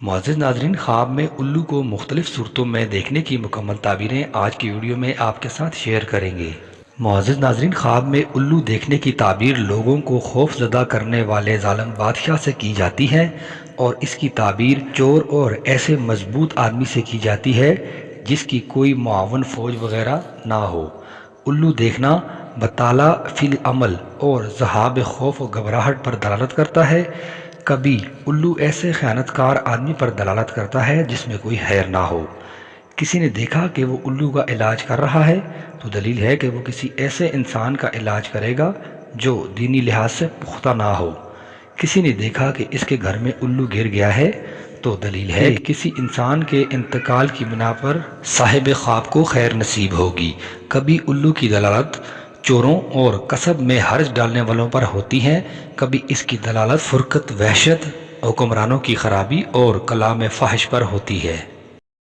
معزز ناظرین، خواب میں الو کو مختلف صورتوں میں دیکھنے کی مکمل تعبیریں آج کی ویڈیو میں آپ کے ساتھ شیئر کریں گے۔ معزز ناظرین، خواب میں الو دیکھنے کی تعبیر لوگوں کو خوف زدہ کرنے والے ظالم بادشاہ سے کی جاتی ہے، اور اس کی تعبیر چور اور ایسے مضبوط آدمی سے کی جاتی ہے جس کی کوئی معاون فوج وغیرہ نہ ہو۔ الو دیکھنا بطالہ فی العمل اور ذہاب خوف و گھبراہٹ پر دلالت کرتا ہے۔ کبھی الو ایسے خیانت کار آدمی پر دلالت کرتا ہے جس میں کوئی خیر نہ ہو۔ کسی نے دیکھا کہ وہ الو کا علاج کر رہا ہے تو دلیل ہے کہ وہ کسی ایسے انسان کا علاج کرے گا جو دینی لحاظ سے پختہ نہ ہو۔ کسی نے دیکھا کہ اس کے گھر میں الو گر گیا ہے تو دلیل ہے کہ کسی انسان کے انتقال کی بنا پر صاحب خواب کو خیر نصیب ہوگی۔ کبھی الو کی دلالت چوروں اور کسب میں حرج ڈالنے والوں پر ہوتی ہے، کبھی اس کی دلالت فرقت، وحشت، حکمرانوں کی خرابی اور کلام فحش پر ہوتی ہے۔